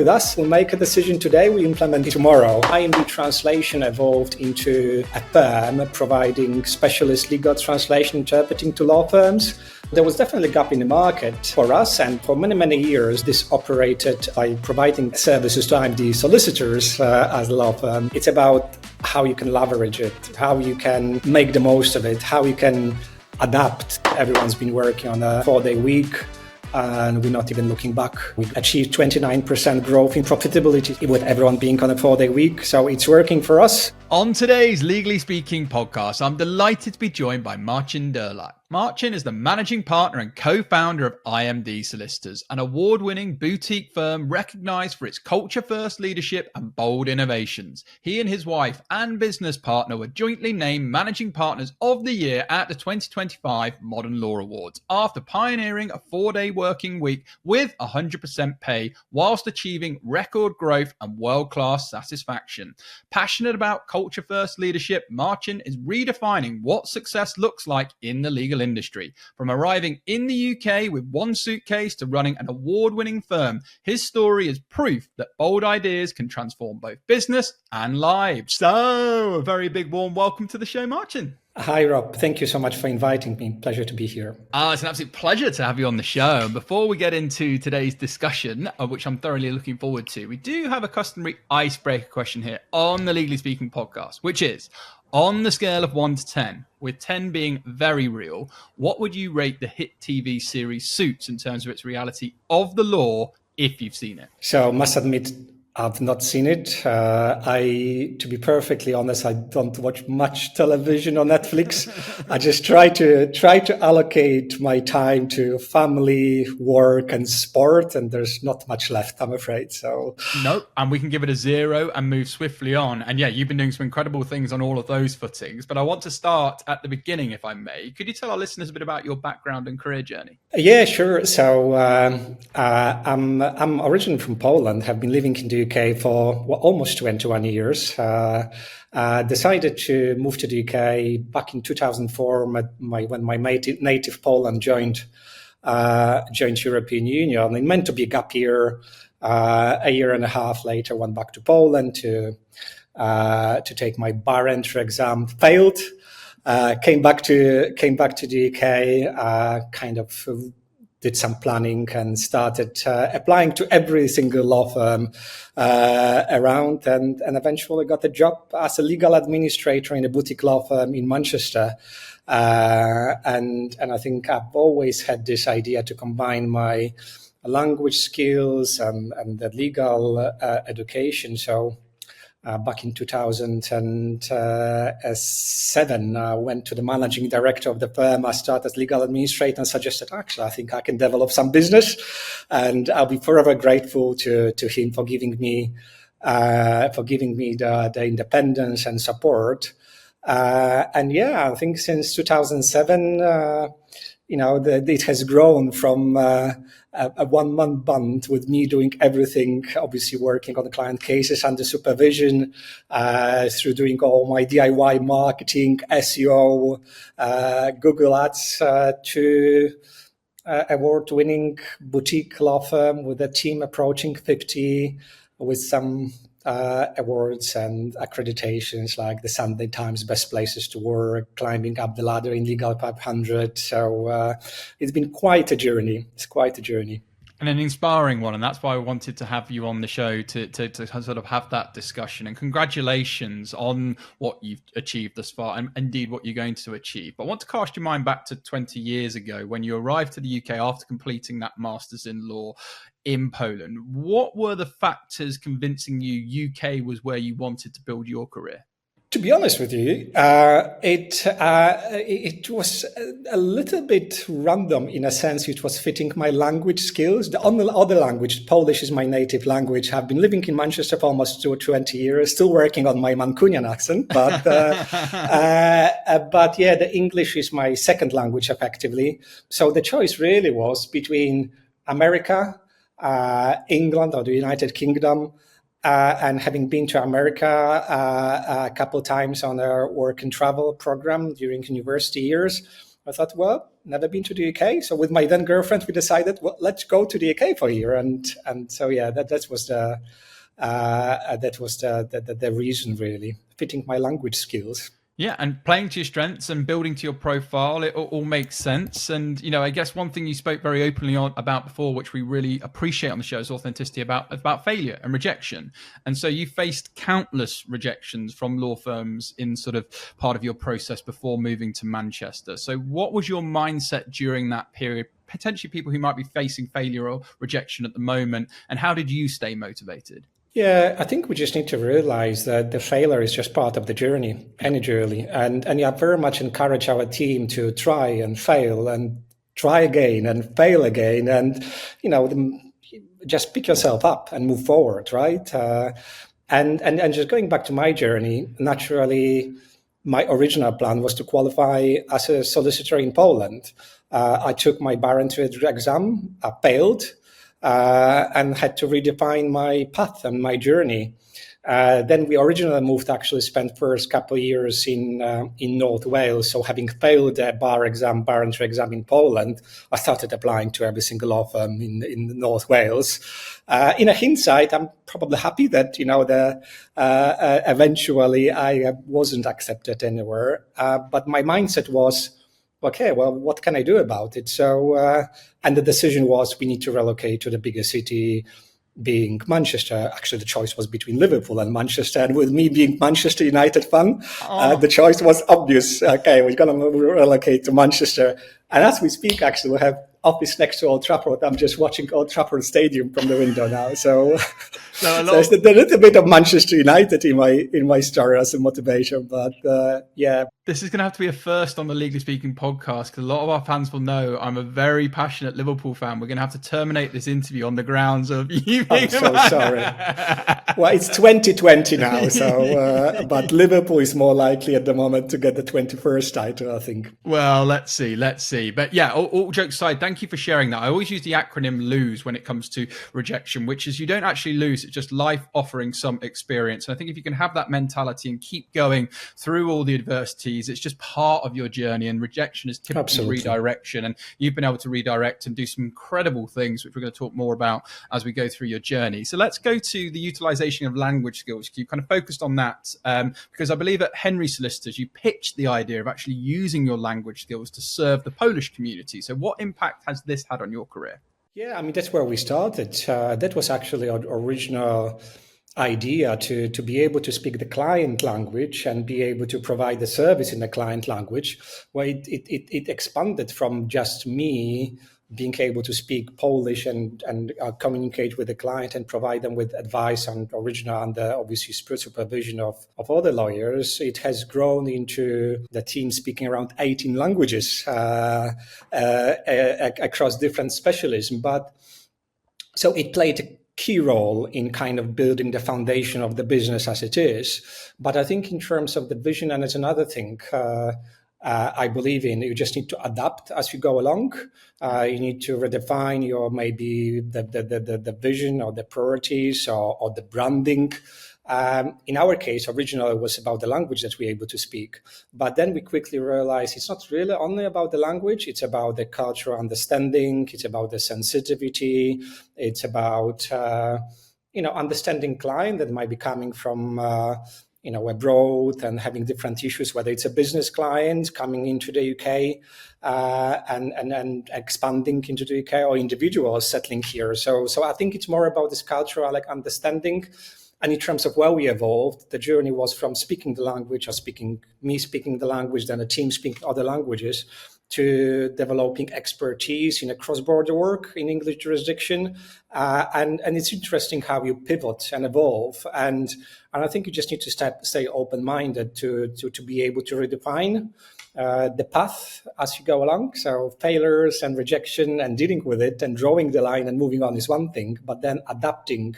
with us. We make a decision today, we implement it tomorrow. IMD translation evolved into a firm providing specialist legal translation interpreting to law firms. There was definitely a gap in the market for us, and for many, many years, this operated by providing services to IMD solicitors as a law firm. It's about how you can leverage it, how you can make the most of it, how you can adapt. Everyone's been working on a 4-day week, and we're not even looking back. We achieved 29% growth in profitability with everyone being on a 4-day week, so it's working for us. On today's Legally Speaking podcast, I'm delighted to be joined by Marcin Durlak. Marcin is the managing partner and co-founder of IMD Solicitors, an award-winning boutique firm recognized for its culture-first leadership and bold innovations. He and his wife and business partner were jointly named Managing Partners of the Year at the 2025 Modern Law Awards after pioneering a 4-day working week with 100% pay whilst achieving record growth and world-class satisfaction. Passionate about culture-first leadership, Marcin is redefining what success looks like in the legal industry. From arriving in the UK with one suitcase to running an award-winning firm, his story is proof that bold ideas can transform both business and lives. So, a very big warm welcome to the show, Marcin. Hi, Rob. Thank you so much for inviting me. Pleasure to be here. It's an absolute pleasure to have you on the show. And before we get into today's discussion, which I'm thoroughly looking forward to, we do have a customary icebreaker question here on the Legally Speaking podcast, which is, on the scale of 1 to 10, with 10 being very real, what would you rate the hit TV series Suits in terms of its reality of the law, if you've seen it? So I must admit, I've not seen it. To be perfectly honest, I don't watch much television on Netflix. I just try to allocate my time to family, work, and sport, and there's not much left, I'm afraid. So nope, and we can give it a 0 and move swiftly on. And yeah, you've been doing some incredible things on all of those footings. But I want to start at the beginning, if I may. Could you tell our listeners a bit about your background and career journey? Yeah, sure. So I'm originally from Poland. Have been living in the UK for almost 21 years. Decided to move to the UK back in 2004 when my native Poland joined European Union. It meant to be a gap year. A year and a half later, went back to Poland to take my bar entry exam. Failed. Came back to the UK. Kind of did some planning and started applying to every single law firm around, and eventually got a job as a legal administrator in a boutique law firm in Manchester. And I think I've always had this idea to combine my language skills and the legal education. So back in 2007, I went to the managing director of the firm. I started as legal administrator and suggested, actually, I think I can develop some business. And I'll be forever grateful to him for giving me the independence and support. And yeah, I think since 2007, it has grown from a 1-man band with me doing everything, obviously working on the client cases under supervision, through doing all my DIY marketing, SEO, Google Ads, to award-winning boutique law firm with a team approaching 50, with some awards and accreditations like the Sunday Times Best Places to Work, climbing up the ladder in Legal 500. So it's been quite a journey. It's quite a journey. And an inspiring one. And that's why I wanted to have you on the show to sort of have that discussion. And congratulations on what you've achieved thus far and indeed what you're going to achieve. But I want to cast your mind back to 20 years ago when you arrived to the UK after completing that Masters in Law in Poland. What were the factors convincing you UK was where you wanted to build your career? To be honest with you, it was a little bit random in a sense. It was fitting my language skills. The only other language, Polish is my native language. I've been living in Manchester for almost 20 years, still working on my Mancunian accent. But yeah, the English is my second language effectively. So the choice really was between America, England or the United Kingdom, and having been to America a couple of times on a work and travel program during university years, I thought, well, never been to the UK. So with my then girlfriend, we decided, well, let's go to the UK for a year. And so, yeah, that was the reason, really, fitting my language skills. Yeah, and playing to your strengths and building to your profile, it all makes sense. And, I guess one thing you spoke very openly about before, which we really appreciate on the show, is authenticity about failure and rejection. And so you faced countless rejections from law firms in sort of part of your process before moving to Manchester. So what was your mindset during that period? Potentially people who might be facing failure or rejection at the moment. And how did you stay motivated? Yeah, I think we just need to realize that the failure is just part of the journey, any journey. And yeah, very much encourage our team to try and fail and try again and fail again. And, just pick yourself up and move forward, right? And just going back to my journey, naturally, my original plan was to qualify as a solicitor in Poland. I took my bar entrance exam, I failed. And had to redefine my path and my journey. Then we originally moved to actually spend first couple of years in North Wales. So having failed a bar entry exam in Poland, I started applying to every single law firm in North Wales. In a hindsight, I'm probably happy that eventually I wasn't accepted anywhere. But my mindset was, okay, well, what can I do about it? So, and the decision was we need to relocate to the bigger city, being Manchester. Actually, the choice was between Liverpool and Manchester. And with me being Manchester United fan, the choice was obvious. Okay, we're going to relocate to Manchester. And as we speak, actually, we have office next to Old Trafford. I'm just watching Old Trafford Stadium from the window now. So, there's a little bit of Manchester United in my story as a motivation. But yeah. This is going to have to be a first on the Legally Speaking podcast, because a lot of our fans will know I'm a very passionate Liverpool fan. We're going to have to terminate this interview on the grounds of you being I'm so sorry. Well, it's 2020 now, so but Liverpool is more likely at the moment to get the 21st title, I think. Well, let's see. But yeah, all jokes aside, thank you for sharing that. I always use the acronym LOSE when it comes to rejection, which is you don't actually lose. It's just life offering some experience. And I think if you can have that mentality and keep going through all the adversities, it's just part of your journey. And rejection is typically Absolutely. Redirection. And you've been able to redirect and do some incredible things, which we're going to talk more about as we go through your journey. So let's go to the utilization of language skills. You kind of focused on that because I believe at Henry Solicitors, you pitched the idea of actually using your language skills to serve the Polish community. So what impact has this had on your career? Yeah, I mean, that's where we started. That was actually our original idea to be able to speak the client language and be able to provide the service in the client language, where it expanded from just me being able to speak Polish and communicate with the client and provide them with advice on original and obviously supervision of other lawyers. It has grown into the team speaking around 18 languages across different specialisms. But so it played a key role in kind of building the foundation of the business as it is. But I think in terms of the vision, and it's another thing, I believe in, you just need to adapt as you go along. You need to redefine your maybe the vision or the priorities or the branding. In our case, originally it was about the language that we're able to speak. But then we quickly realized it's not really only about the language. It's about the cultural understanding. It's about the sensitivity. It's about, understanding client that might be coming from, abroad and having different issues, whether it's a business client coming into the UK and expanding into the UK or individuals settling here. So I think it's more about this cultural understanding. And in terms of where we evolved, the journey was from speaking the language or me speaking the language, then a team speaking other languages, to developing expertise in a cross-border work in English jurisdiction. And it's interesting how you pivot and evolve. And I think you just need to stay open-minded to be able to redefine the path as you go along. So failures and rejection and dealing with it and drawing the line and moving on is one thing, but then adapting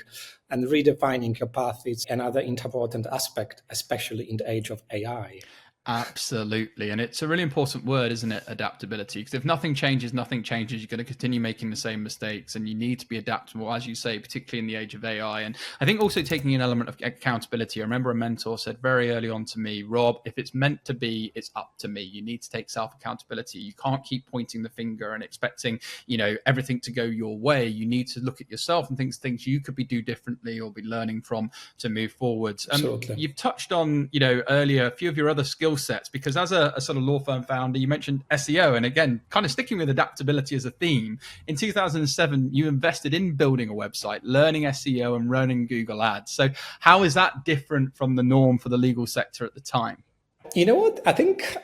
and redefining your path is another important aspect, especially in the age of AI. Absolutely. And it's a really important word, isn't it? Adaptability. Because if nothing changes, nothing changes. You're going to continue making the same mistakes, and you need to be adaptable, as you say, particularly in the age of AI. And I think also taking an element of accountability. I remember a mentor said very early on to me, Rob, if it's meant to be, it's up to me. You need to take self-accountability. You can't keep pointing the finger and expecting, everything to go your way. You need to look at yourself and things you could do differently or be learning from to move forwards. Absolutely. You've touched on, earlier, a few of your other skill sets, because as a sort of law firm founder, you mentioned SEO, and again, kind of sticking with adaptability as a theme. In 2007, you invested in building a website, learning SEO and running Google Ads. So how is that different from the norm for the legal sector at the time? You know what? I think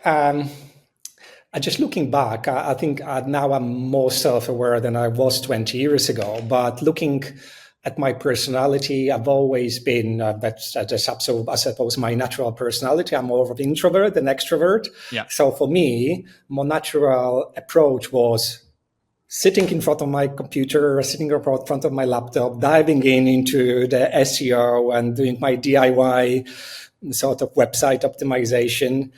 just looking back, I think now I'm more self-aware than I was 20 years ago. But looking at my personality, I've always been, that's just, I suppose, my natural personality. I'm more of an introvert than extrovert. Yeah. So for me, more natural approach was sitting in front of my computer, sitting in front of my laptop, diving into the SEO and doing my DIY sort of website optimization,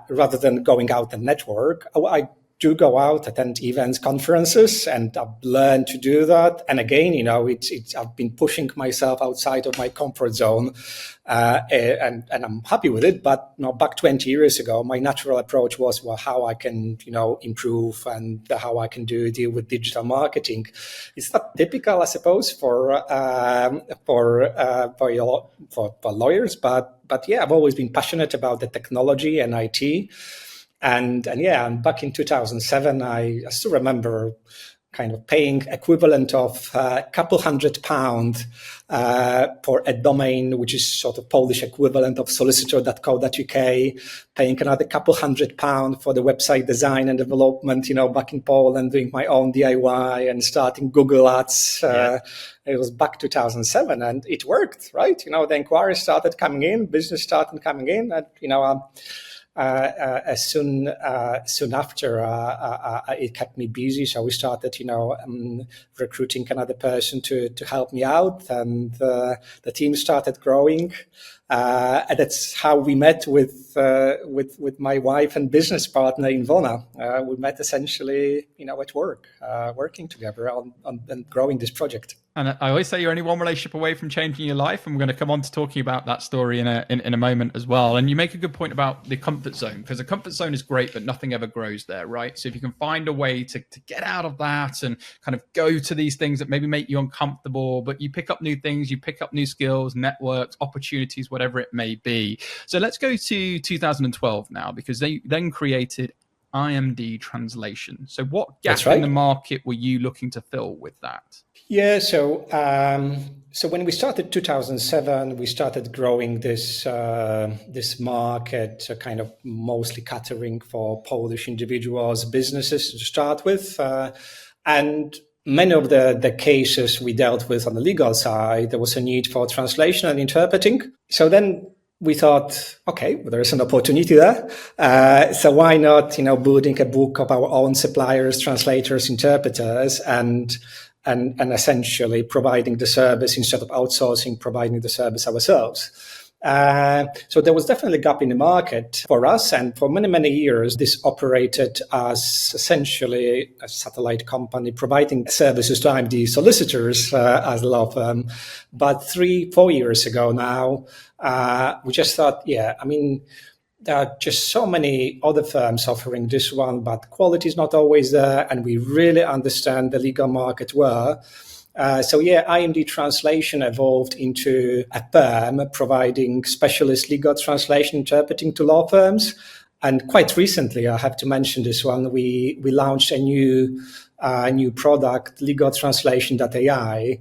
rather than going out and network. I do go out, attend events, conferences, and I've learned to do that. And again, I've been pushing myself outside of my comfort zone, and I'm happy with it. But back 20 years ago, my natural approach was, well, how I can, improve and how I can deal with digital marketing. It's not typical, I suppose, for lawyers, but yeah, I've always been passionate about the technology and IT. And back in 2007, I still remember kind of paying equivalent of a couple £100 for a domain, which is sort of Polish equivalent of Solicitor.co.uk, paying another couple £100 for the website design and development, back in Poland, doing my own DIY and starting Google Ads. It was back 2007, and it worked, right? The inquiries started coming in, business started coming in, and, soon after, it kept me busy. So we started, recruiting another person to help me out, and the team started growing. And that's how we met with my wife and business partner Ivona. We met essentially, at work, working together on growing this project. And I always say you're only one relationship away from changing your life, and we're going to come on to talking about that story in a moment as well. And you make a good point about the comfort zone, because the comfort zone is great, but nothing ever grows there, right? So if you can find a way to get out of that and kind of go to these things that maybe make you uncomfortable, but you pick up new things, you pick up new skills, networks, opportunities, whatever it may be. So let's go to 2012 now, because they then created IMD Translation. So what gap in the market were you looking to fill with that? Yeah, so when we started 2007, we started growing this market, kind of mostly catering for Polish individuals, businesses to start with, and many of the cases we dealt with on the legal side, there was a need for translation and interpreting. So then we thought, okay, well, there is an opportunity there. So why not, building a book of our own suppliers, translators, interpreters, and essentially providing the service instead of outsourcing, providing the service ourselves. So there was definitely a gap in the market for us. And for many, many years, this operated as essentially a satellite company providing services to IMD solicitors as a law firm. But 3-4 years ago now, we just thought, there are just so many other firms offering this one, but quality is not always there, and we really understand the legal market well. IMD Translation evolved into a firm providing specialist legal translation interpreting to law firms. And quite recently, I have to mention this one, we launched a new product, legaltranslation.ai,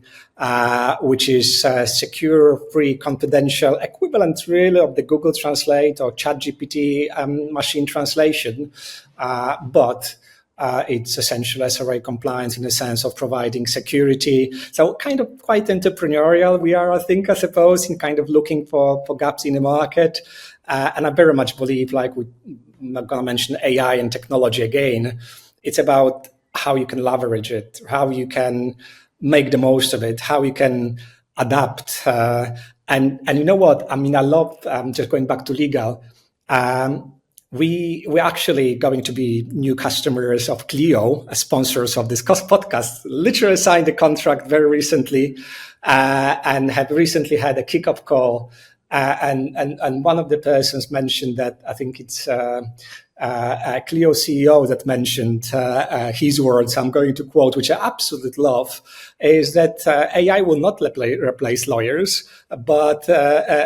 which is secure, free, confidential, equivalent really of the Google Translate or ChatGPT machine translation, but it's essential SRA compliance in the sense of providing security. So kind of quite entrepreneurial we are, I suppose, in kind of looking for gaps in the market. And I very much believe, I'm not going to mention AI and technology again, it's about how you can leverage it, how you can make the most of it, how you can adapt. And you know what? I love, just going back to legal, we're actually going to be new customers of Clio, as sponsors of this podcast. Literally signed a contract very recently, and have recently had a kickoff call. And one of the persons mentioned that, I think it's Clio CEO that mentioned his words, I'm going to quote, which I absolutely love, is that AI will not replace lawyers, but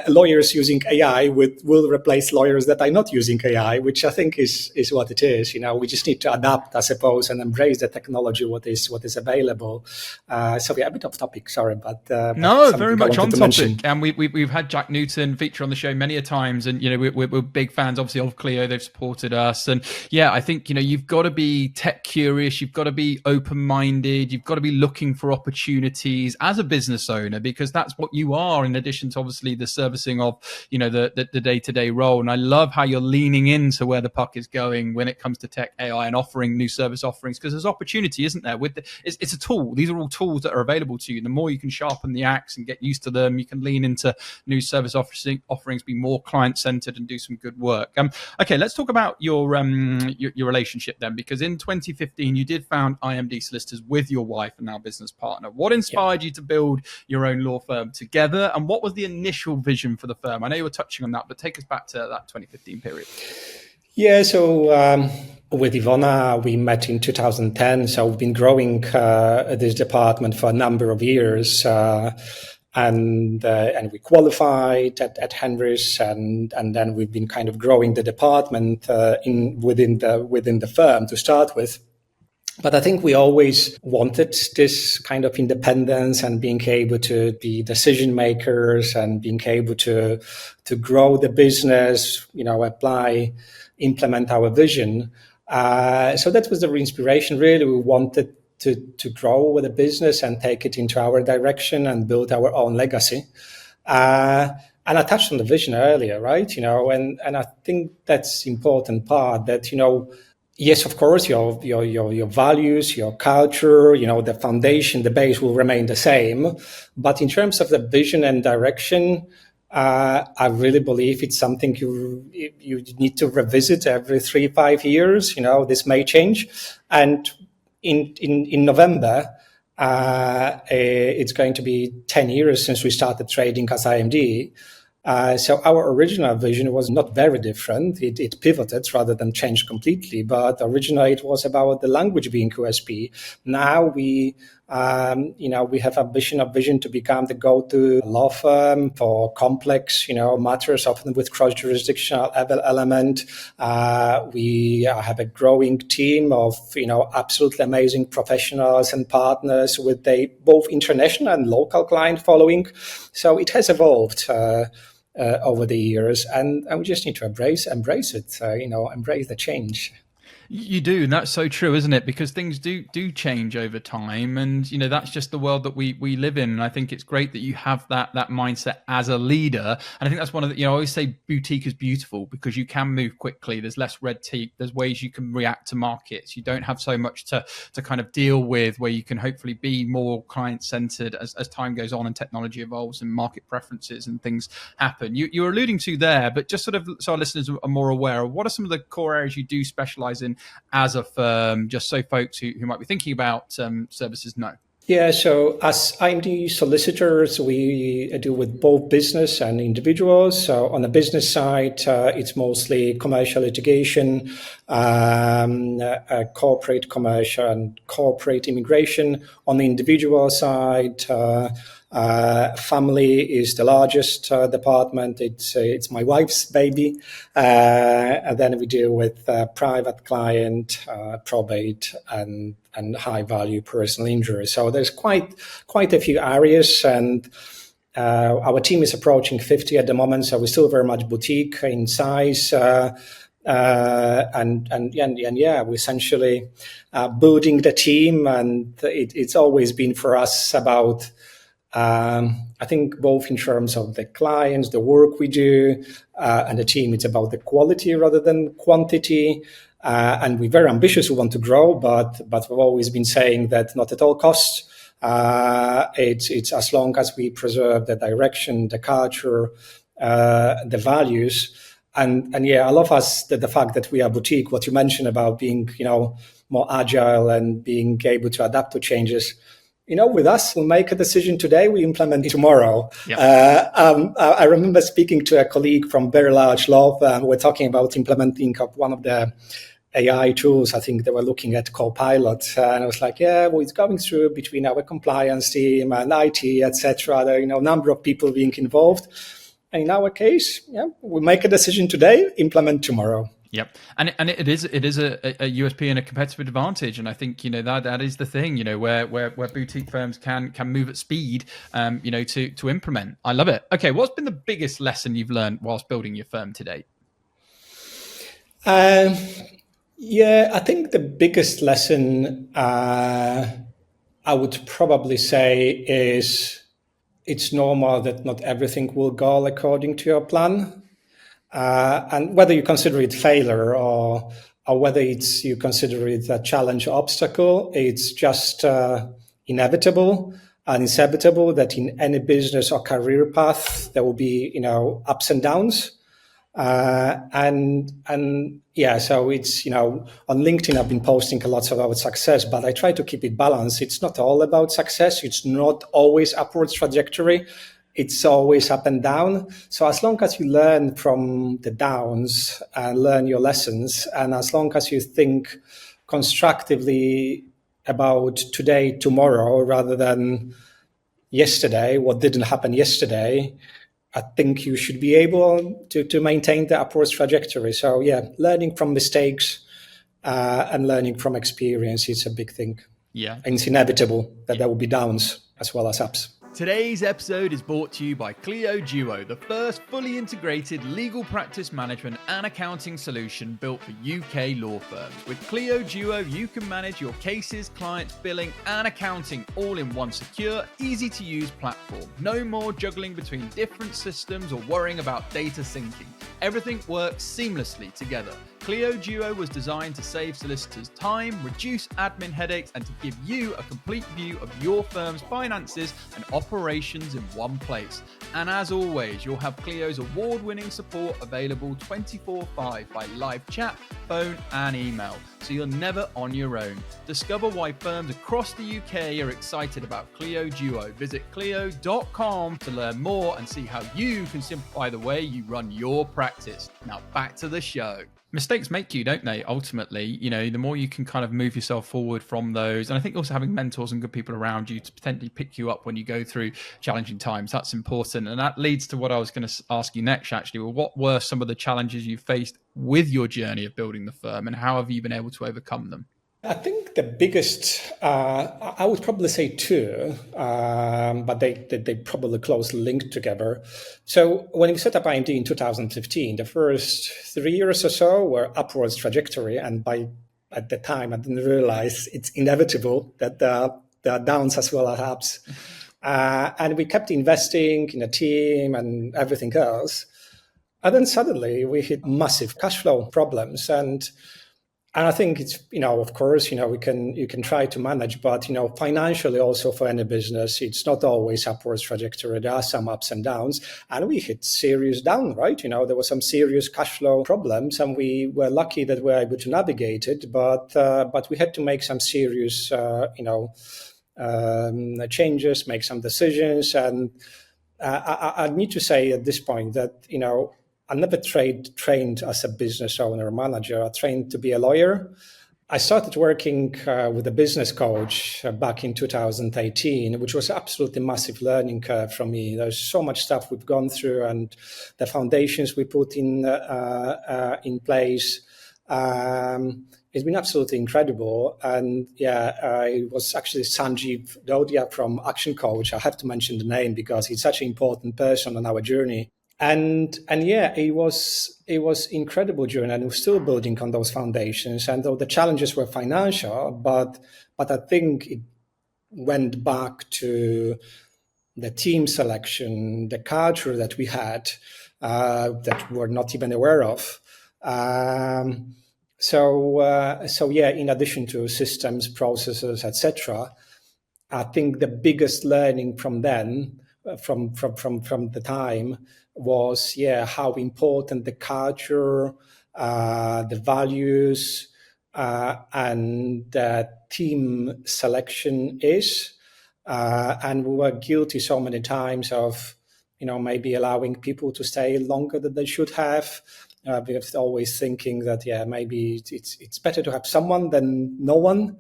lawyers using AI will replace lawyers that are not using AI, which I think is what it is. We just need to adapt, I suppose, and embrace the technology, what is available. So yeah, a bit off topic, sorry, but no, very much on topic. And we've had Jack Newton feature on the show many a times, and we're big fans, obviously, of Clio. They've supported us, and yeah, I think you've got to be tech curious, you've got to be open-minded, you've got to be looking for opportunities as a business owner, because that's what you are, in addition to obviously the servicing of the day-to-day role. And I love how you're leaning into where the puck is going when it comes to tech, AI, and offering new service offerings, because there's opportunity, isn't there? It's a tool. These are all tools that are available to you. The more you can sharpen the axe and get used to them, you can lean into new service offerings, be more client-centered, and do some good work. Okay, let's talk about your relationship then, because in 2015 you did found IMD Solicitors with your wife and now business partner. What inspired you to build your own law firm together, and what was the initial vision for the firm? I know you were touching on that, but take us back to that 2015 period. Yeah, so with Ivona, we met in 2010. So we've been growing this department for a number of years. And we qualified at Henrys, and then we've been kind of growing the department within the firm to start with. But I think we always wanted this kind of independence and being able to be decision makers and being able to grow the business, implement our vision. So that was the inspiration, really. We wanted to grow with the business and take it into our direction and build our own legacy. And I touched on the vision earlier, right? And I think that's important part that, yes, of course, your values, your culture, the foundation, the base will remain the same. But in terms of the vision and direction, I really believe it's something you need to revisit every 3-5 years. This may change. And in November, it's going to be 10 years since we started trading as IMD. So our original vision was not very different. It pivoted rather than changed completely. But originally it was about the language being USP. Now we have a vision to become the go-to law firm for complex, matters, often with cross-jurisdictional element. We have a growing team of, absolutely amazing professionals and partners with both international and local client following. So it has evolved over the years, and we just need to embrace it, embrace the change. You do, and that's so true, isn't it? Because things do change over time, and that's just the world that we live in. And I think it's great that you have that mindset as a leader. And I think that's one of the, I always say boutique is beautiful because you can move quickly. There's less red tape. There's ways you can react to markets. You don't have so much to kind of deal with, where you can hopefully be more client centered as time goes on and technology evolves and market preferences and things happen. You're alluding to there, but just sort of so our listeners are more aware of what are some of the core areas you do specialize in as a firm, just so folks who might be thinking about services know. Yeah, so as IMD Solicitors, we deal with both business and individuals. So on the business side, it's mostly commercial litigation, corporate commercial and corporate immigration. On the individual side, family is the largest department. It's my wife's baby. And then we deal with private client, probate, and high value personal injury. So there's quite a few areas, and our team is approaching 50 at the moment. So we're still very much boutique in size. And we're essentially building the team, and it's always been for us about, I think, both in terms of the clients, the work we do, and the team, it's about the quality rather than quantity. And we're very ambitious. We want to grow, but we've always been saying that not at all costs. It's as long as we preserve the direction, the culture, the values. And yeah, I love the fact that we are boutique. What you mentioned about being, more agile and being able to adapt to changes. With us, we make a decision today, we implement it tomorrow. Yep. I remember speaking to a colleague from very large law firm. We're talking about implementing one of the AI tools. I think they were looking at Copilot, and I was like, yeah, well, it's going through between our compliance team and IT, etc. There are, a number of people being involved. And in our case, we make a decision today, implement tomorrow. Yep, and it is a USP and a competitive advantage, and I think that is the thing, where boutique firms can move at speed, to implement. I love it. Okay, what's been the biggest lesson you've learned whilst building your firm to date? Yeah, I think the biggest lesson I would probably say is it's normal that not everything will go according to your plan. And whether you consider it failure or whether you consider it a challenge or obstacle, it's just inevitable and inevitable that in any business or career path, there will be, ups and downs. And yeah, so it's, on LinkedIn, I've been posting a lot about success, but I try to keep it balanced. It's not all about success. It's not always upwards trajectory. It's always up and down. So as long as you learn from the downs and learn your lessons, and as long as you think constructively about today, tomorrow, rather than yesterday, what didn't happen yesterday, I think you should be able to maintain the upwards trajectory. So yeah, learning from mistakes and learning from experience is a big thing. Yeah. And it's inevitable that there will be downs as well as ups. Today's episode is brought to you by Clio Duo, the first fully integrated legal practice management and accounting solution built for UK law firms. With Clio Duo, you can manage your cases, clients, billing, and accounting all in one secure, easy-to-use platform. No more juggling between different systems or worrying about data syncing. Everything works seamlessly together. Clio Duo was designed to save solicitors time, reduce admin headaches, and to give you a complete view of your firm's finances and operations in one place. And as always, you'll have Clio's award-winning support available 24/5 by live chat, phone, and email, so you're never on your own. Discover why firms across the UK are excited about Clio Duo. Visit clio.com to learn more and see how you can simplify the way you run your practice. Now back to the show. Mistakes make you, don't they? Ultimately, the more you can kind of move yourself forward from those. And I think also having mentors and good people around you to potentially pick you up when you go through challenging times, that's important. And that leads to what I was going to ask you next, actually. Well, what were some of the challenges you faced with your journey of building the firm, and how have you been able to overcome them? I think the biggest, I would probably say two, but they probably closely linked together. So when we set up IMD in 2015, the first 3 years or so were upwards trajectory. And at the time, I didn't realize it's inevitable that there are downs as well as ups. And we kept investing in a team and everything else. And then suddenly we hit massive cash flow problems. And I think it's, of course, you can try to manage, but, financially also for any business, it's not always upwards trajectory. There are some ups and downs, and we hit serious down, right? There were some serious cash flow problems, and we were lucky that we were able to navigate it, but we had to make some serious, changes, make some decisions. And I need to say at this point that, I never trained as a business owner or manager. I trained to be a lawyer. I started working with a business coach back in 2018, which was absolutely massive learning curve for me. There's so much stuff we've gone through, and the foundations we put in place. It's been absolutely incredible. And it was actually Sanjeev Dodia from Action Coach. I have to mention the name because he's such an important person on our journey. And it was incredible journey, and we're still building on those foundations. And though the challenges were financial, but I think it went back to the team selection, the culture that we had that we're not even aware of. In addition to systems, processes, etc., I think the biggest learning from then from the time was how important the culture, the values, and team selection is. And we were guilty so many times of, maybe allowing people to stay longer than they should have. We're always thinking that, maybe it's better to have someone than no one.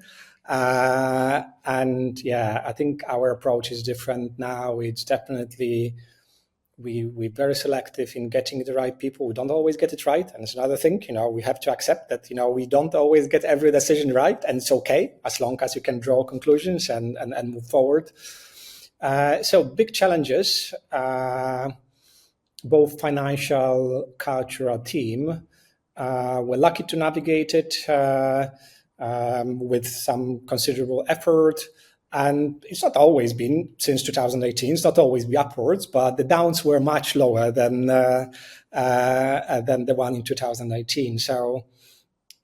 And I think our approach is different now. It's definitely, we're very selective in getting the right people. We don't always get it right. And it's another thing, we have to accept that, we don't always get every decision right. And it's okay, as long as you can draw conclusions and move forward. So big challenges, both financial, cultural, team. We're lucky to navigate it with some considerable effort. And it's not always been, since 2018, it's not always been upwards, but the downs were much lower than the one in 2018. So,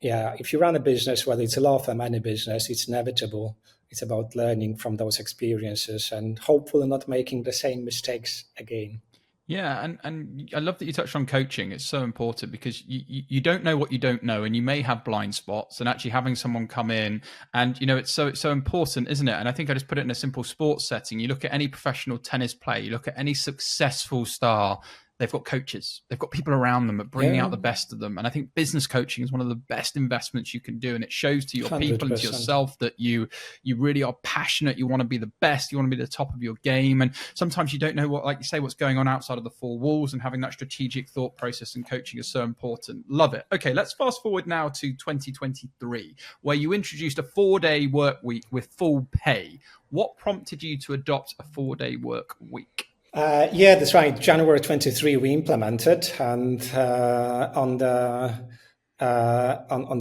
if you run a business, whether it's a law firm, any business, it's inevitable. It's about learning from those experiences and hopefully not making the same mistakes again. Yeah, and I love that you touched on coaching. It's so important because you don't know what you don't know, and you may have blind spots. And actually having someone come in, and it's so important, isn't it? And I think I just put it in a simple sports setting. You look at any professional tennis player, you look at any successful star. They've got coaches. They've got people around them that bring out the best of them. And I think business coaching is one of the best investments you can do. And it shows to your 100%. People and to yourself that you really are passionate. You want to be the best. You want to be the top of your game. And sometimes you don't know what, like you say, what's going on outside of the four walls, and having that strategic thought process and coaching is so important. Love it. Okay, let's fast forward now to 2023, where you introduced a 4-day work week with full pay. What prompted you to adopt a 4-day work week? That's right. January 23, we implemented, and on the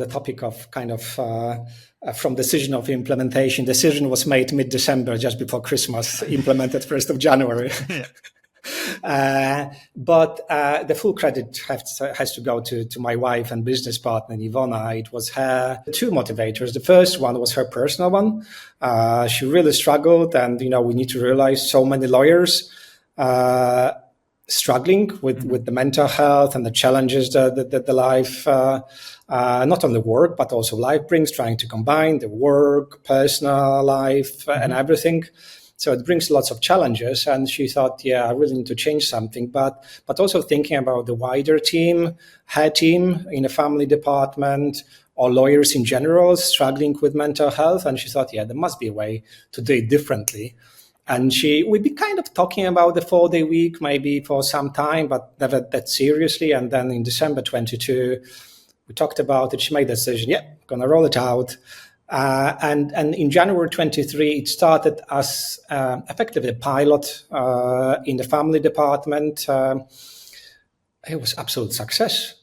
topic of kind of from decision of implementation, decision was made mid-December, just before Christmas, implemented 1st of January. But the full credit has to go to my wife and business partner, Ivona. It was her two motivators. The first one was her personal one. She really struggled, and we need to realize so many lawyers struggling with the mental health and the challenges that the life, not only work, but also life brings, trying to combine the work, personal life, and everything. So it brings lots of challenges. And she thought, I really need to change something. But also thinking about the wider team, her team in a family department, or lawyers in general struggling with mental health. And she thought, there must be a way to do it differently. And we'd been kind of talking about the 4-day week maybe for some time, but never that seriously. And then in December 22, we talked about it. She made the decision, gonna roll it out. And in January 23, it started as effectively a pilot in the family department. It was absolute success.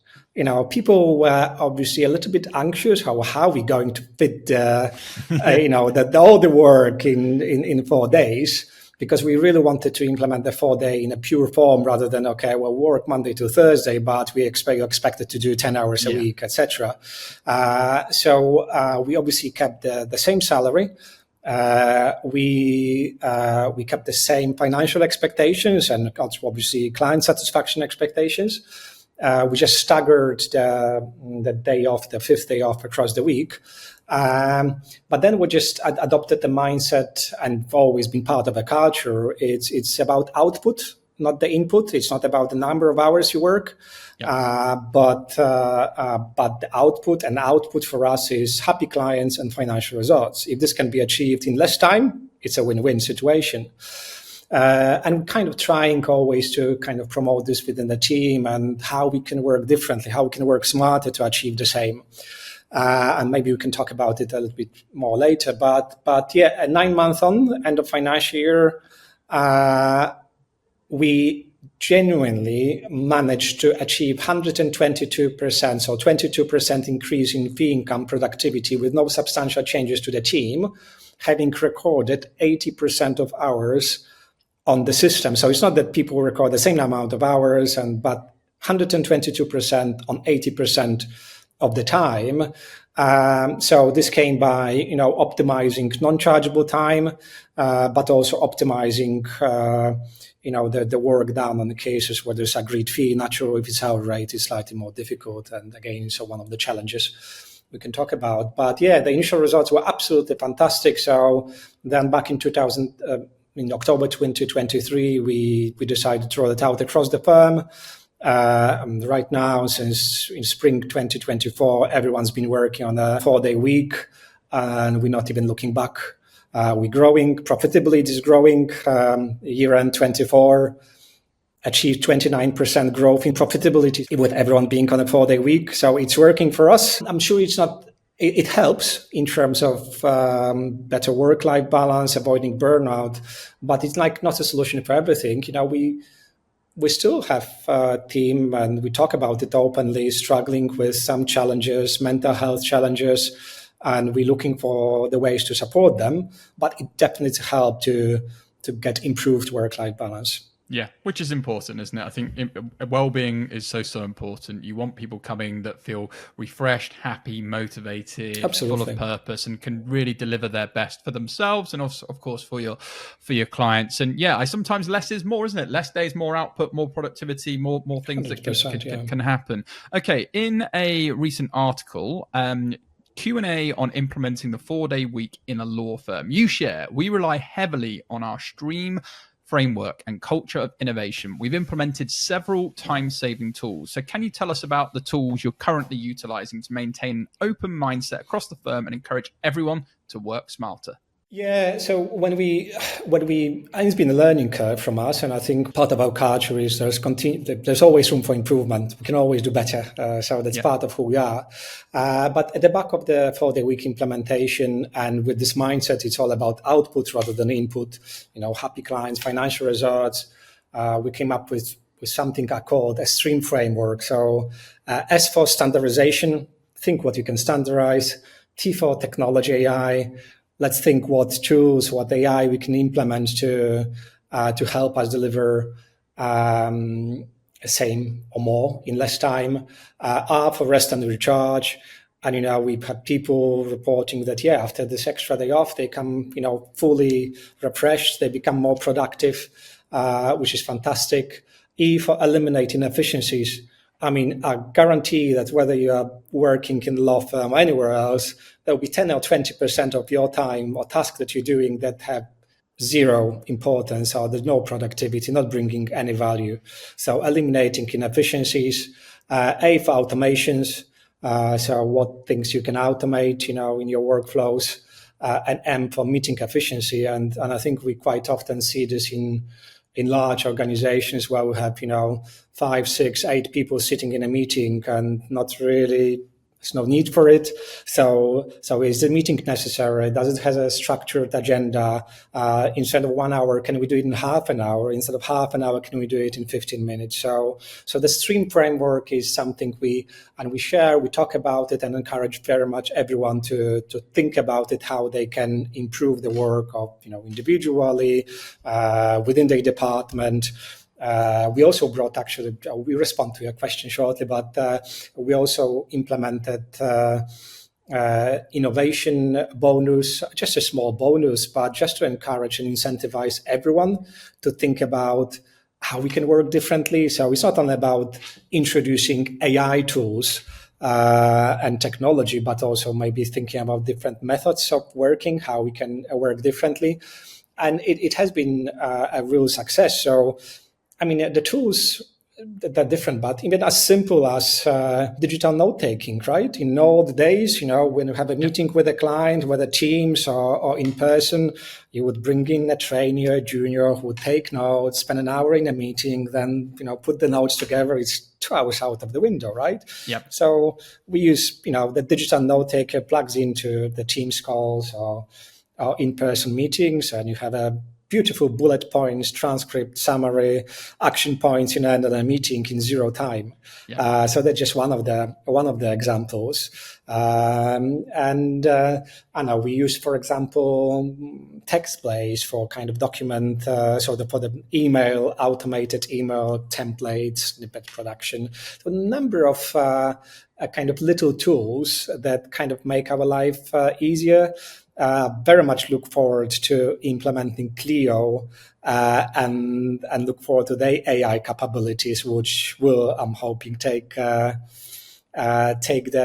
People were obviously a little bit anxious. How are we going to fit, all the work in 4 days? Because we really wanted to implement the 4-day in a pure form, rather than work Monday to Thursday, but you're expected to do 10 hours a week, etc. So we obviously kept the same salary. We kept the same financial expectations, and obviously client satisfaction expectations. We just staggered the day off, the 5th day off across the week. But then we just adopted the mindset, and always been part of a culture. It's about output, not the input. It's not about the number of hours you work, but the output. And output for us is happy clients and financial results. If this can be achieved in less time, it's a win-win situation. And kind of trying always to kind of promote this within the team, and how we can work differently, how we can work smarter to achieve the same. And maybe we can talk about it a little bit more later. But 9 months on, end of financial year, we genuinely managed to achieve 122%, so 22% increase in fee income productivity with no substantial changes to the team, having recorded 80% of hours on the system. So it's not that people record the same amount of hours, but 122% on 80% of the time. So this came by, optimizing non-chargeable time, but also optimizing, the work done on the cases where there's agreed fee. Naturally, if it's hour rate, it's slightly more difficult. And again, so one of the challenges we can talk about. But yeah, the initial results were absolutely fantastic. So then back in in October 2023, we decided to roll it out across the firm. Right now, since in spring 2024, everyone's been working on a 4-day week, and we're not even looking back. We're growing, profitability is growing. Year-end 24 achieved 29% growth in profitability with everyone being on a 4-day week. So it's working for us. I'm sure it helps in terms of better work-life balance, avoiding burnout, but it's like not a solution for everything. We still have a team, and we talk about it openly, struggling with some challenges, mental health challenges, and we're looking for the ways to support them. But it definitely helps to get improved work-life balance. Yeah, which is important, isn't it? I think well-being is so important. You want people coming that feel refreshed, happy, motivated, Absolutely. full of purpose, and can really deliver their best for themselves and also, of course, for your clients. And yeah, sometimes less is more, isn't it? Less days, more output, more productivity, more things that can happen. Okay, in a recent article, Q&A on implementing the 4-day week in a law firm, you share, we rely heavily on our stream framework and culture of innovation. We've implemented several time-saving tools. So can you tell us about the tools you're currently utilizing to maintain an open mindset across the firm and encourage everyone to work smarter? Yeah, so when it's been a learning curve from us, and I think part of our culture is there's always room for improvement. We can always do better, so that's part of who we are. But at the back of the 4-day week implementation, and with this mindset, it's all about output rather than input. Happy clients, financial results. We came up with something I called a stream framework. So S for standardization, think what you can standardize. T for technology, AI. Let's think what tools, what AI we can implement to help us deliver same or more in less time. R for rest and recharge. And, we've had people reporting that, after this extra day off, they come, fully refreshed. They become more productive, which is fantastic. E for eliminating inefficiencies. I guarantee that whether you are working in the law firm or anywhere else, there will be 10 or 20% of your time or tasks that you're doing that have zero importance, or there's no productivity, not bringing any value. So eliminating inefficiencies. A for automations. So what things you can automate, in your workflows. And M for meeting efficiency. And I think we quite often see this in large organizations where we have, 5, 6, 8 people sitting in a meeting and not really, there's no need for it. So is the meeting necessary? Does it have a structured agenda? Instead of 1 hour, can we do it in half an hour? Instead of half an hour, can we do it in 15 minutes? So the stream framework is something we share, we talk about it, and encourage very much everyone to think about it, how they can improve the work of, individually, within their department. We also brought, we respond to your question shortly, but we also implemented innovation bonus, just a small bonus, but just to encourage and incentivize everyone to think about how we can work differently. So it's not only about introducing AI tools and technology, but also maybe thinking about different methods of working, how we can work differently. And it has been a real success. So the tools, they're different, but even as simple as digital note-taking, right? In old days, when you have a meeting with a client, whether Teams or in person, you would bring in a trainee or a junior who would take notes, spend an hour in a meeting, then, put the notes together. It's 2 hours out of the window, right? Yep. So we use, the digital note-taker plugs into the Teams calls or in-person meetings, and you have a beautiful bullet points, transcript, summary, action points in the end of a meeting in zero time. Yeah. So that's just one of the examples. I know we use, for example, text plays for kind of document, for the email, automated email templates, snippet production. So a number of kind of little tools that kind of make our life easier. Very much look forward to implementing Clio and look forward to the AI capabilities, which will, I'm hoping, take the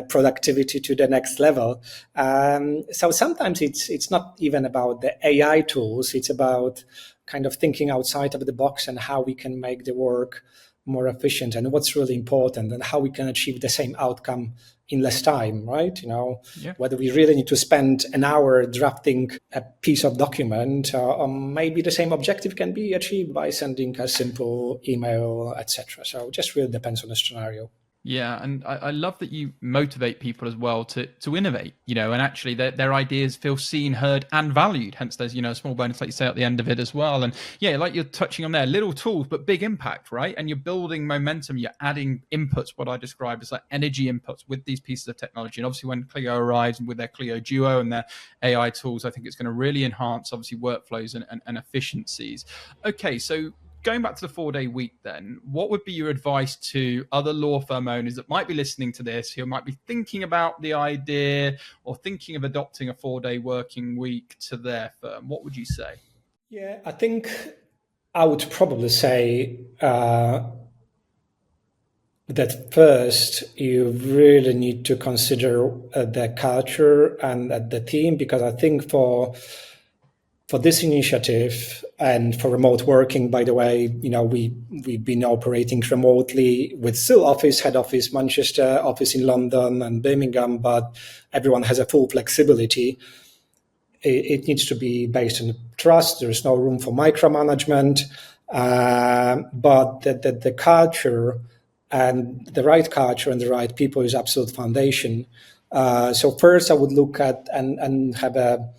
productivity to the next level. So sometimes it's not even about the AI tools, it's about kind of thinking outside of the box and how we can make the work more efficient and what's really important and how we can achieve the same outcome in less time, right? Whether we really need to spend an hour drafting a piece of document, or maybe the same objective can be achieved by sending a simple email, etc. So it just really depends on the scenario. Yeah, and I love that you motivate people as well to innovate, and actually their ideas feel seen, heard, and valued. Hence, there's a small bonus, like you say, at the end of it as well. And yeah, like you're touching on there, little tools but big impact, right? And you're building momentum. You're adding inputs, what I describe as like energy inputs with these pieces of technology. And obviously, when Clio arrives and with their Clio Duo and their AI tools, I think it's going to really enhance obviously workflows and efficiencies. Okay, so going back to the 4-day week then, what would be your advice to other law firm owners that might be listening to this, who might be thinking about the idea or thinking of adopting a 4-day working week to their firm? What would you say? Yeah, I think I would probably say that first you really need to consider the culture and the team, because I think for this initiative and for remote working, by the way, we've been operating remotely with still head office, Manchester, office in London and Birmingham, but everyone has a full flexibility. It needs to be based on trust. There is no room for micromanagement, but the culture and the right culture and the right people is absolute foundation. So first I would look at and have a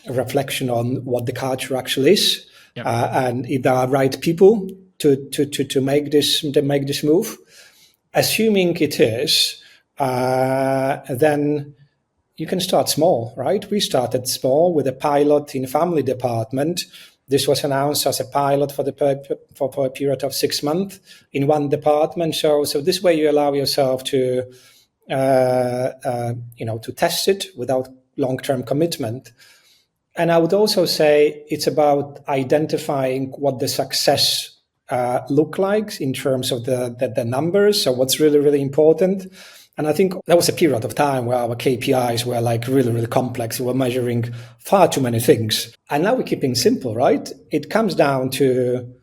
reflection on what the culture actually is, and if there are right people to make this move. Assuming it is, then you can start small, right? We started small with a pilot in family department. This was announced as a pilot for a period of 6 months in one department. So this way you allow yourself to to test it without long-term commitment. And I would also say it's about identifying what the success look like in terms of the numbers. So what's really, really important. And I think there was a period of time where our KPIs were like really, really complex. We were measuring far too many things. And now we're keeping simple, right? It comes down to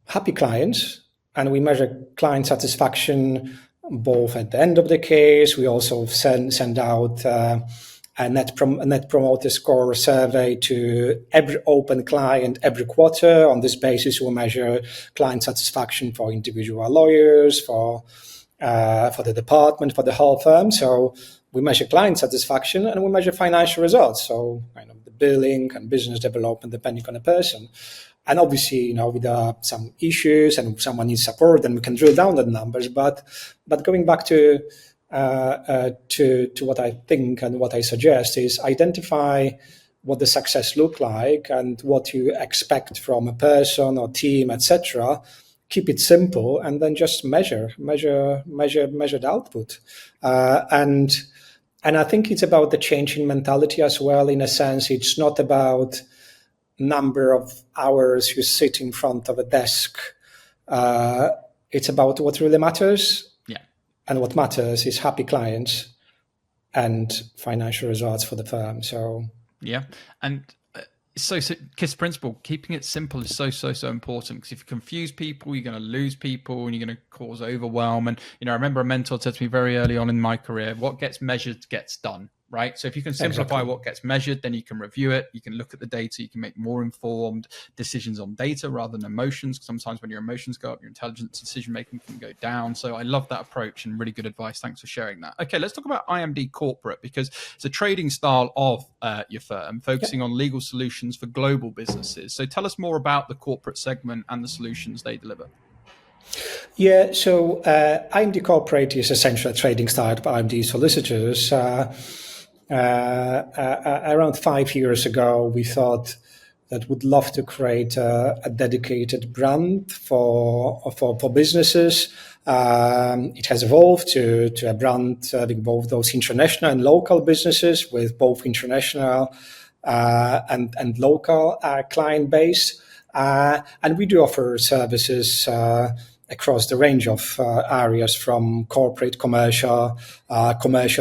happy clients, and we measure client satisfaction both at the end of the case. We also send out a net promoter score survey to every open client every quarter. On this basis, we measure client satisfaction for individual lawyers, for the department, for the whole firm. So we measure client satisfaction and we measure financial results. So kind of the billing and business development, depending on the person. And obviously, if there are some issues and someone needs support, then we can drill down the numbers. But going back to what I think and what I suggest is identify what the success look like and what you expect from a person or team, etc. Keep it simple, and then just measure the output. And I think it's about the change in mentality as well. In a sense, it's not about number of hours you sit in front of a desk. It's about what really matters. And what matters is happy clients and financial results for the firm. So yeah, and so KISS principle, keeping it simple is so important, because if you confuse people, you're going to lose people and you're going to cause overwhelm. And I remember a mentor said to me very early on in my career, what gets measured gets done. right? So if you can simplify what gets measured, then you can review it, you can look at the data, you can make more informed decisions on data rather than emotions. Sometimes when your emotions go up, your intelligence decision making can go down. So I love that approach and really good advice. Thanks for sharing that. Okay, let's talk about IMD Corporate, because it's a trading style of your firm, focusing on legal solutions for global businesses. So tell us more about the corporate segment and the solutions they deliver. Yeah, so IMD Corporate is essentially a trading style of IMD Solicitors. Around 5 years ago, we thought that we'd love to create a dedicated brand for businesses. It has evolved to a brand serving both those international and local businesses, with both international and local client base. And we do offer services across the range of areas, from corporate, commercial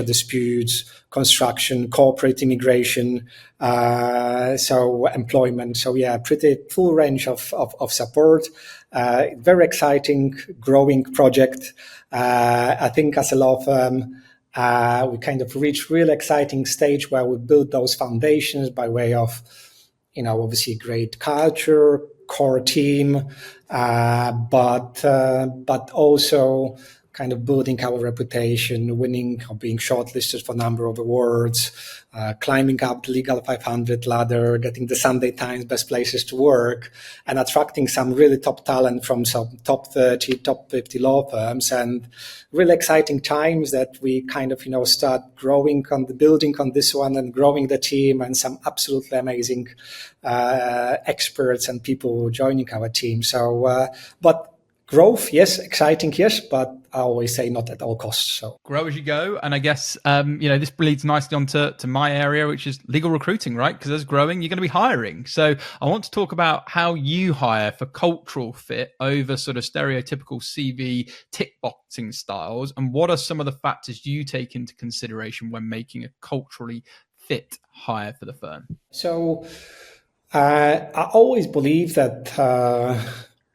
disputes, construction, corporate immigration, so employment. So yeah, pretty full range of support. Very exciting, growing project. I think as a law firm, we kind of reached real exciting stage where we build those foundations by way of, obviously great culture, core team, but also kind of building our reputation, winning or being shortlisted for a number of awards, climbing up the Legal 500 ladder, getting the Sunday Times Best Places to Work, and attracting some really top talent from some top 30, top 50 law firms. And really exciting times that we kind of, start building on this one and growing the team, and some absolutely amazing experts and people joining our team. So, but growth, yes. Exciting, yes. But I always say not at all costs. So grow as you go. And I guess, this leads nicely onto my area, which is legal recruiting, right? Because as growing, you're going to be hiring. So I want to talk about how you hire for cultural fit over sort of stereotypical CV tick boxing styles. And what are some of the factors you take into consideration when making a culturally fit hire for the firm? So I always believe that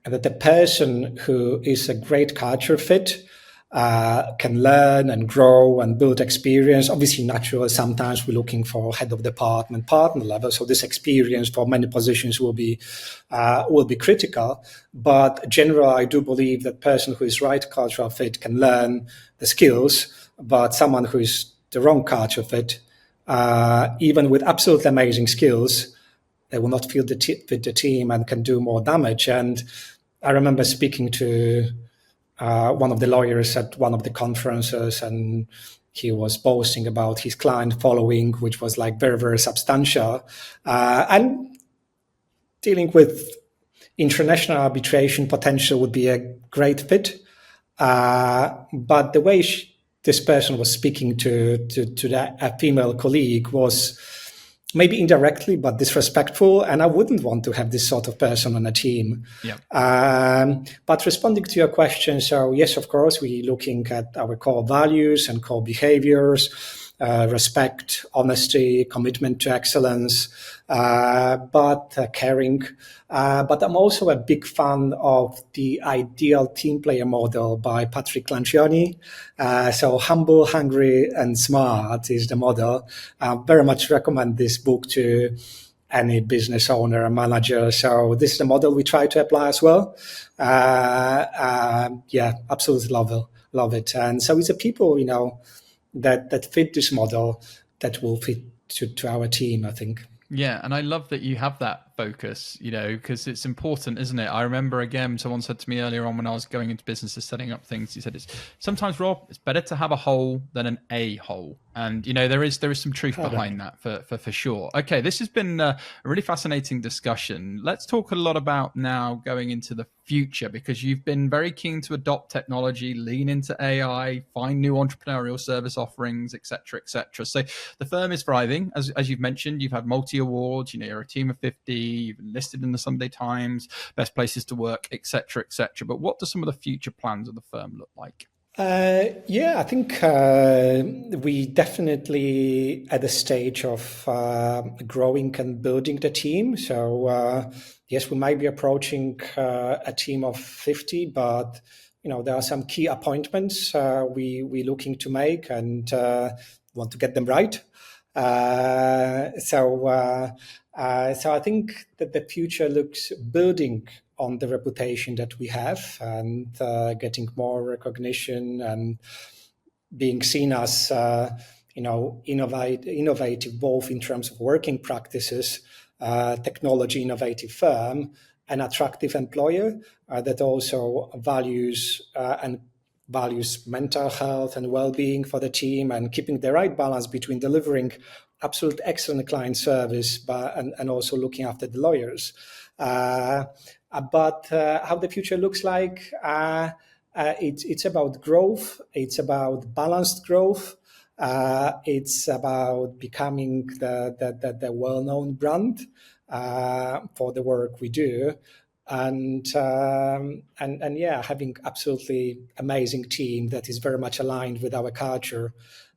the person who is a great culture fit can learn and grow and build experience. Obviously, naturally, sometimes we're looking for head of department, partner level. So this experience for many positions will be critical. But generally, I do believe that person who is right cultural fit can learn the skills. But someone who is the wrong culture fit, even with absolutely amazing skills, they will not feel fit the team and can do more damage. And I remember speaking to one of the lawyers at one of the conferences, and he was boasting about his client following, which was like very, very substantial, and dealing with international arbitration potential would be a great fit. But the way this person was speaking to a female colleague was maybe indirectly, but disrespectful. And I wouldn't want to have this sort of person on a team. Yeah. But responding to your question, so yes, of course, we're looking at our core values and core behaviors, respect, honesty, commitment to excellence, but caring. But I'm also a big fan of the ideal team player model by Patrick Lancioni. So humble, hungry, and smart is the model. Very much recommend this book to any business owner and manager. So this is the model we try to apply as well. Yeah, absolutely love it. And so it's a people, that fit this model that will fit to our team, I think. Yeah, and I love that you have that focus, because it's important, isn't it? I remember, again, someone said to me earlier on when I was going into businesses, setting up things, he said, sometimes, Rob, it's better to have a hole than an a-hole. And, there is some truth behind that for sure. Okay, this has been a really fascinating discussion. Let's talk a lot about now going into the future, because you've been very keen to adopt technology, lean into AI, find new entrepreneurial service offerings, et cetera, et cetera. So the firm is thriving. As you've mentioned, you've had multi-awards, you're a team of 50, you've been listed in the Sunday Times, best places to work, et cetera, et cetera. But what do some of the future plans of the firm look like? Yeah, I think we definitely at the stage of growing and building the team. So yes, we might be approaching a team of 50, but there are some key appointments we're looking to make, and want to get them right. So I think that the future looks building on the reputation that we have and getting more recognition and being seen as innovative both in terms of working practices, technology innovative firm, an attractive employer that also values mental health and well-being for the team and keeping the right balance between delivering absolute excellent client service and also looking after the lawyers. But how the future looks like, it's about growth. It's about balanced growth. It's about becoming the well-known brand for the work we do. And having absolutely amazing team that is very much aligned with our culture.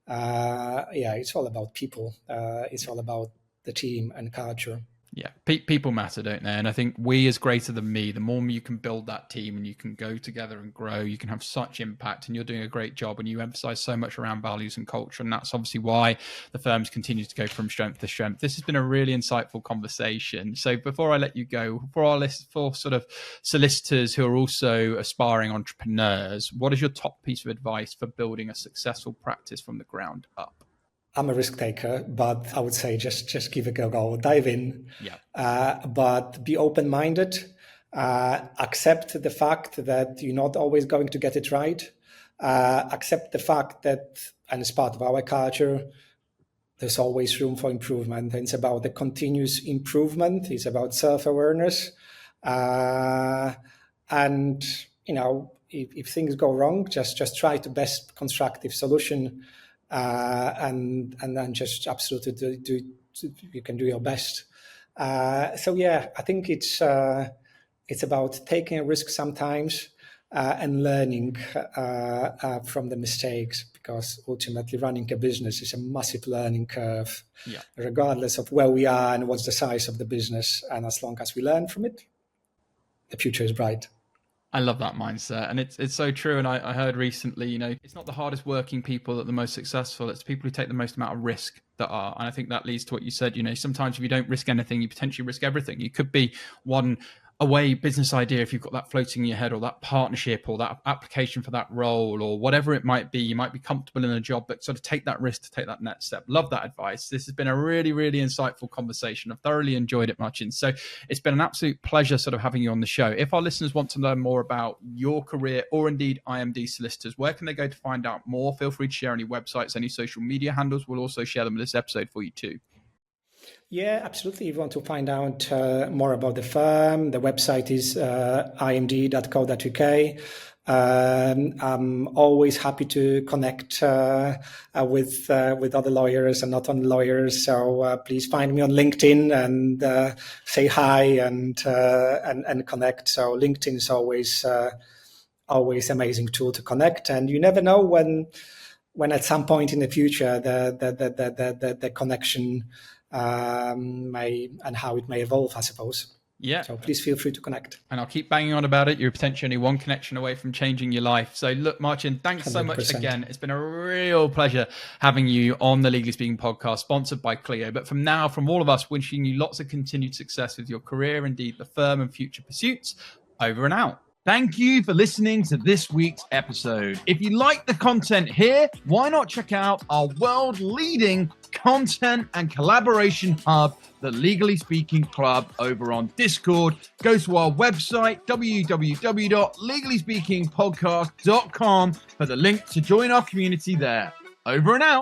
It's all about people. It's all about the team and culture. Yeah, people matter, don't they? And I think we is greater than me. The more you can build that team and you can go together and grow, you can have such impact, and you're doing a great job, and you emphasize so much around values and culture. And that's obviously why the firms continue to go from strength to strength. This has been a really insightful conversation. So before I let you go, for our list, for sort of solicitors who are also aspiring entrepreneurs, what is your top piece of advice for building a successful practice from the ground up? I'm a risk taker, but I would say just give it a go, dive in. Yeah. But be open-minded. Accept the fact that you're not always going to get it right. Accept the fact that, and it's part of our culture, there's always room for improvement. And it's about the continuous improvement. It's about self-awareness. And if things go wrong, just try the best constructive solution. And then just absolutely you can do your best. I think it's about taking a risk sometimes and learning from the mistakes, because ultimately running a business is a massive learning curve, regardless of where we are and what's the size of the business. And as long as we learn from it, the future is bright. I love that mindset, and it's so true. And I heard recently, it's not the hardest working people that are the most successful. It's people who take the most amount of risk that are. And I think that leads to what you said. Sometimes if you don't risk anything, you potentially risk everything. You could be one away business idea if you've got that floating in your head, or that partnership, or that application for that role, or whatever it might be. You might be comfortable in a job, but sort of take that risk to take that next step. Love that advice. This has been a really, really insightful conversation. I've thoroughly enjoyed it, Marcin. So it's been an absolute pleasure sort of having you on the show. If our listeners want to learn more about your career, or indeed IMD Solicitors, where can they go to find out more? Feel free to share any websites, any social media handles. We'll also share them in this episode for you too. Yeah, absolutely. If you want to find out more about the firm, the website is imd.co.uk. I'm always happy to connect with other lawyers and not only lawyers. So please find me on LinkedIn and say hi and connect. So LinkedIn is always amazing tool to connect, and you never know when at some point in the future the connection may and how it may evolve, I suppose. Yeah. So please feel free to connect. And I'll keep banging on about it. You're potentially only one connection away from changing your life. So look, Marcin, thanks 100%. So much again. It's been a real pleasure having you on the Legally Speaking podcast, sponsored by Clio. But from all of us, wishing you lots of continued success with your career, indeed the firm, and future pursuits. Over and out. Thank you for listening to this week's episode. If you like the content here, why not check out our world-leading content and collaboration hub, the Legally Speaking Club, over on Discord. Go to our website, www.legallyspeakingpodcast.com, for the link to join our community there. Over and out.